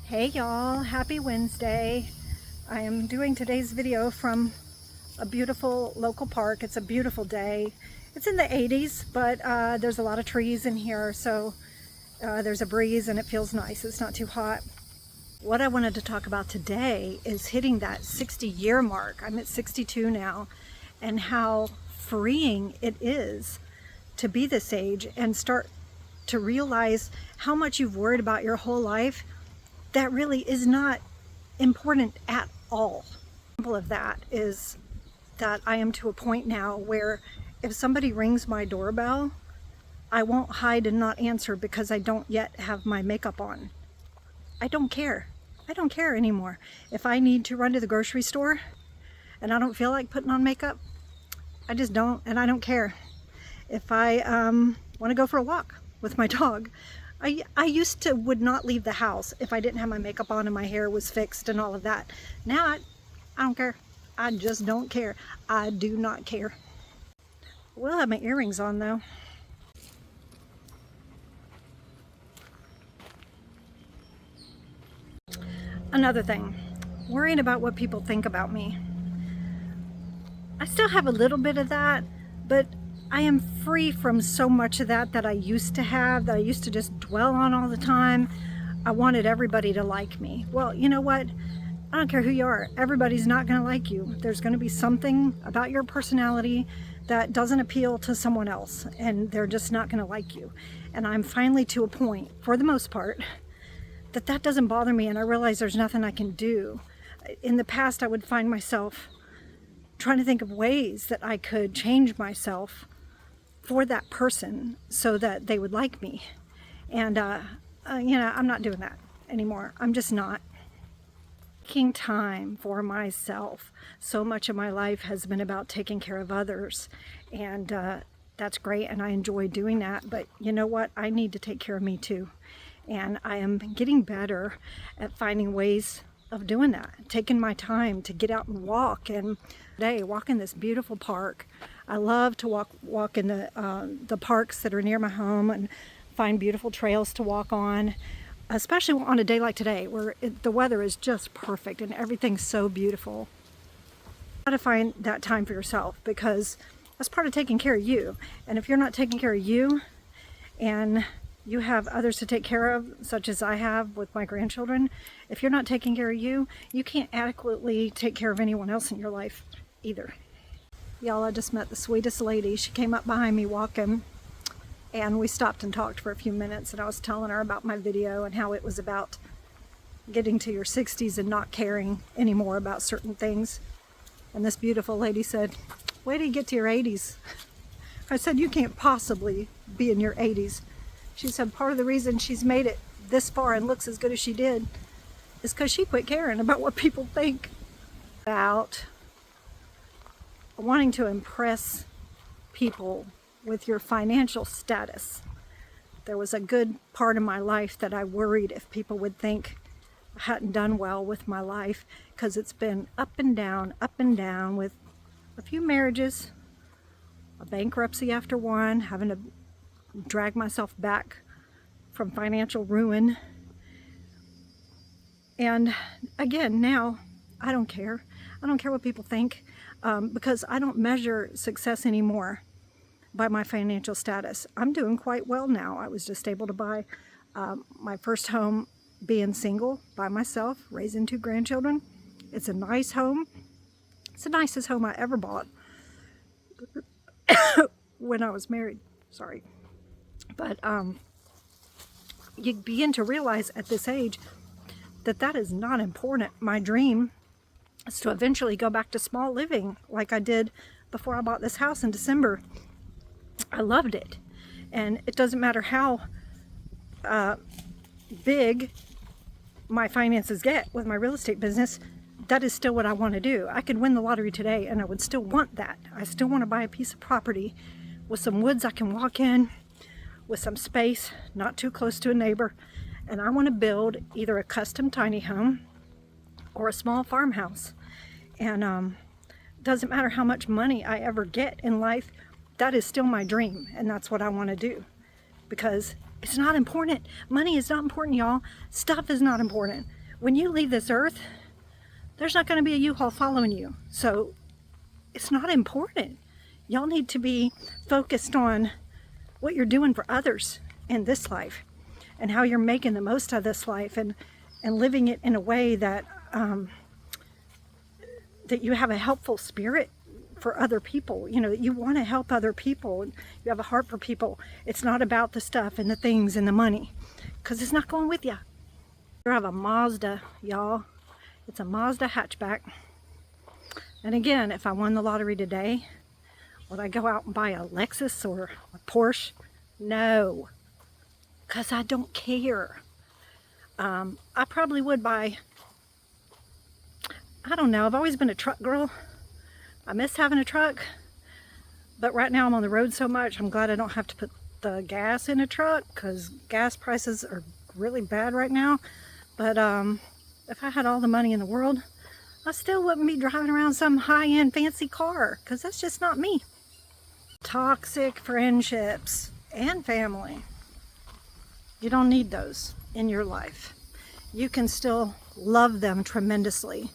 Hey y'all, happy Wednesday. I am doing today's video from a beautiful local park. It's a beautiful day. It's in the 80s, but there's a lot of trees in here, so there's a breeze and it feels nice. It's not too hot. What I wanted to talk about today is hitting that 60-year mark. I'm at 62 now, and how freeing it is to be this age and start to realize how much you've worried about your whole life that really is not important at all. An example of that is that I am to a point now where if somebody rings my doorbell, I won't hide and not answer because I don't yet have my makeup on. I don't care. I don't care anymore. If I need to run to the grocery store and I don't feel like putting on makeup, I just don't, and I don't care. If I want to go for a walk with my dog, I used to would not leave the house if I didn't have my makeup on and my hair was fixed and all of that. Now I don't care. I just don't care. I do not care. I will have my earrings on though. Another thing, worrying about what people think about me. I still have a little bit of that, but I am free from so much of that I used to have, that I used to just dwell on all the time. I wanted everybody to like me. Well, you know what? I don't care who you are. Everybody's not going to like you. There's going to be something about your personality that doesn't appeal to someone else, and they're just not going to like you. And I'm finally to a point, for the most part, that doesn't bother me, and I realize there's nothing I can do. In the past, I would find myself trying to think of ways that I could change myself for that person so that they would like me. And, I'm not doing that anymore. I'm just not. Taking time for myself. So much of my life has been about taking care of others. And that's great, and I enjoy doing that. But you know what? I need to take care of me too. And I am getting better at finding ways of doing that. Taking my time to get out and walk. And today, walk in this beautiful park. I love to walk in the parks that are near my home and find beautiful trails to walk on, especially on a day like today where the weather is just perfect and everything's so beautiful. You got to find that time for yourself, because that's part of taking care of you. And if you're not taking care of you and you have others to take care of, such as I have with my grandchildren, if you're not taking care of you, you can't adequately take care of anyone else in your life either. Y'all, I just met the sweetest lady. She came up behind me walking, and we stopped and talked for a few minutes, and I was telling her about my video and how it was about getting to your 60s and not caring anymore about certain things. And this beautiful lady said, "Wait till you get to your 80s. I said, "You can't possibly be in your 80s. She said, "Part of the reason she's made it this far and looks as good as she did is because she quit caring about what people think." About wanting to impress people with your financial status. There was a good part of my life that I worried if people would think I hadn't done well with my life, because it's been up and down with a few marriages, a bankruptcy after one, having to drag myself back from financial ruin. And again, now I don't care. I don't care what people think, because I don't measure success anymore by my financial status. I'm doing quite well now. I was just able to buy my first home being single by myself, raising 2 grandchildren. It's a nice home. It's the nicest home I ever bought when I was married. Sorry. But you begin to realize at this age that is not important. My dream is to eventually go back to small living like I did before I bought this house in December. I loved it. And it doesn't matter how big my finances get with my real estate business, that is still what I want to do. I could win the lottery today and I would still want that. I still want to buy a piece of property with some woods I can walk in, with some space, not too close to a neighbor. And I want to build either a custom tiny home or a small farmhouse. And doesn't matter how much money I ever get in life, that is still my dream, and that's what I want to do, because it's not important. Money is not important, y'all. Stuff is not important. When you leave this earth, there's not going to be a U-Haul following you. So it's not important. Y'all need to be focused on what you're doing for others in this life and how you're making the most of this life and living it in a way that that you have a helpful spirit for other people. You know, you want to help other people. You have a heart for people. It's not about the stuff and the things and the money, because it's not going with you. I have a Mazda, y'all. It's a Mazda hatchback. And again, if I won the lottery today, would I go out and buy a Lexus or a Porsche? No, because I don't care. I probably would buy, I don't know, I've always been a truck girl. I miss having a truck, but right now I'm on the road so much, I'm glad I don't have to put the gas in a truck, because gas prices are really bad right now. But if I had all the money in the world, I still wouldn't be driving around some high-end fancy car, because that's just not me. Toxic friendships and family. You don't need those in your life. You can still love them tremendously.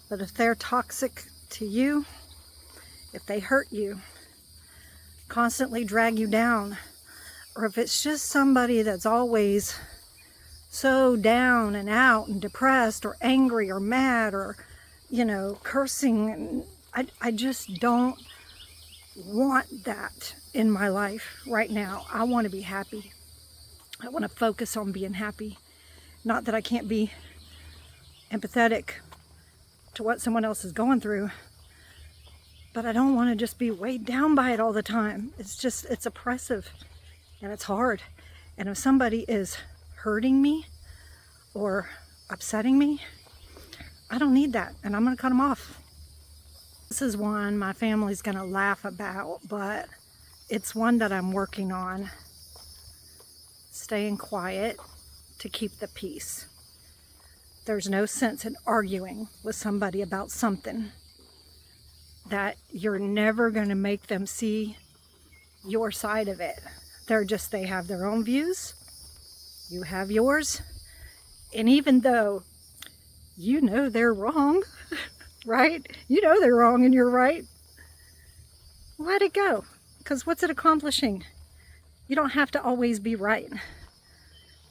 But if they're toxic to you, if they hurt you, constantly drag you down, or if it's just somebody that's always so down and out and depressed or angry or mad or, you know, cursing, I just don't want that in my life right now. I want to be happy. I want to focus on being happy. Not that I can't be empathetic to what someone else is going through, but I don't want to just be weighed down by it all the time. It's oppressive and it's hard. And if somebody is hurting me or upsetting me, I don't need that, and I'm going to cut them off. This is one my family's going to laugh about, but it's one that I'm working on. Staying quiet to keep the peace. There's no sense in arguing with somebody about something that you're never going to make them see your side of it. They have their own views. You have yours. And even though you know they're wrong, right? You know they're wrong and you're right. Let it go. Because what's it accomplishing? You don't have to always be right.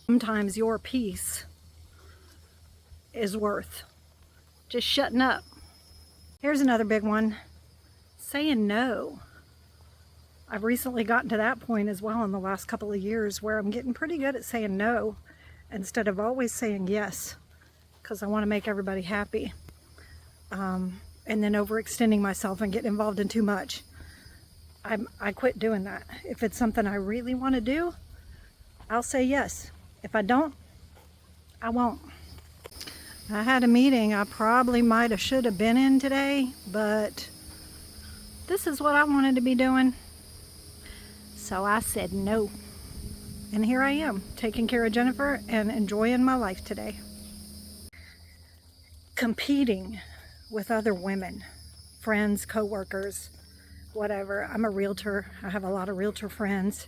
Sometimes your peace is worth just shutting up. Here's another big one. Saying no. I've recently gotten to that point as well in the last couple of years where I'm getting pretty good at saying no instead of always saying yes, because I want to make everybody happy. And then overextending myself and getting involved in too much. I quit doing that. If it's something I really want to do, I'll say yes. If I don't, I won't. I had a meeting I probably might have should have been in today, but this is what I wanted to be doing. So I said no. And here I am, taking care of Jennifer and enjoying my life today. Competing with other women, friends, co-workers, whatever. I'm a realtor. I have a lot of realtor friends.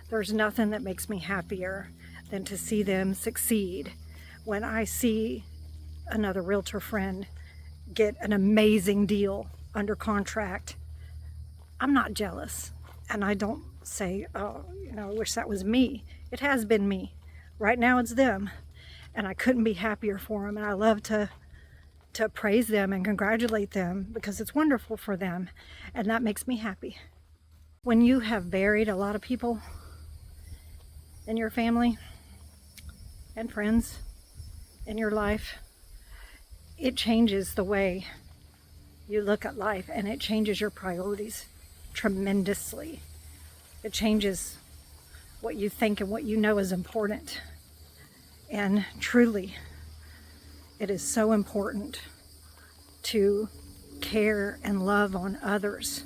There's nothing that makes me happier than to see them succeed. When I see another realtor friend get an amazing deal under contract, I'm not jealous. And I don't say, oh, you know, I wish that was me. It has been me. Right now it's them. And I couldn't be happier for them. And I love to praise them and congratulate them because it's wonderful for them. And that makes me happy. When you have buried a lot of people in your family and friends in your life, it changes the way you look at life, and it changes your priorities tremendously. It changes what you think and what you know is important. And truly, it is so important to care and love on others.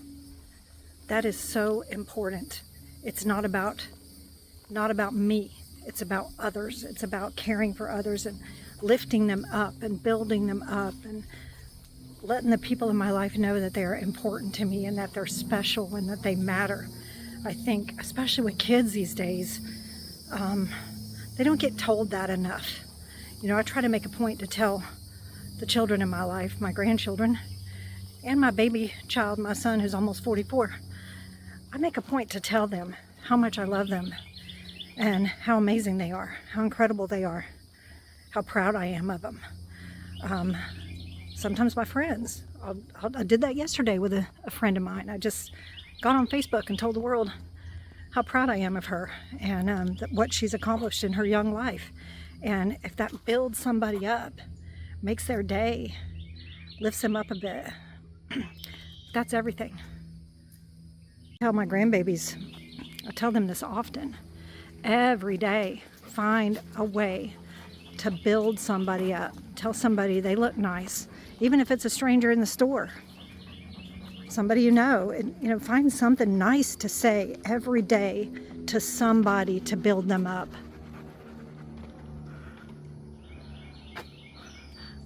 That is so important. It's not about me. It's about others. It's about caring for others and lifting them up and building them up and letting the people in my life know that they are important to me and that they're special and that they matter. I think, especially with kids these days, they don't get told that enough. You know, I try to make a point to tell the children in my life, my grandchildren, and my baby child, my son who's almost 44, I make a point to tell them how much I love them and how amazing they are, how incredible they are, how proud I am of them. Sometimes my friends, I did that yesterday with a friend of mine. I just got on Facebook and told the world how proud I am of her and what she's accomplished in her young life. And if that builds somebody up, makes their day, lifts them up a bit, that's everything. I tell my grandbabies, I tell them this often, every day, find a way to build somebody up. Tell somebody they look nice, even if it's a stranger in the store, somebody you know, and, you know, find something nice to say every day to somebody to build them up.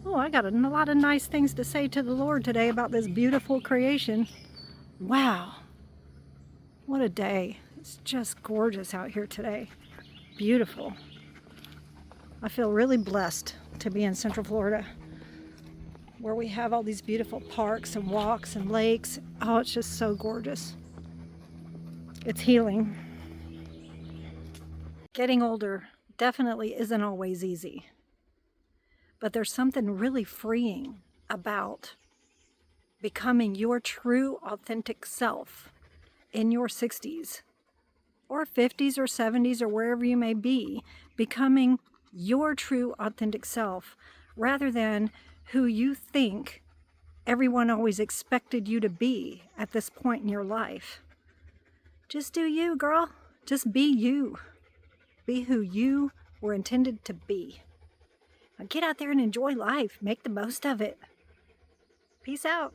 Oh, I got a lot of nice things to say to the Lord today about this beautiful creation. Wow, what a day. It's just gorgeous out here today. Beautiful. I feel really blessed to be in Central Florida, where we have all these beautiful parks and walks and lakes. Oh, it's just so gorgeous. It's healing. Getting older definitely isn't always easy, but there's something really freeing about becoming your true, authentic self in your 60s or 50s or 70s or wherever you may be, becoming your true, authentic self rather than who you think everyone always expected you to be at this point in your life. Just do you, girl. Just be you. Be who you were intended to be. Now get out there and enjoy life. Make the most of it. Peace out.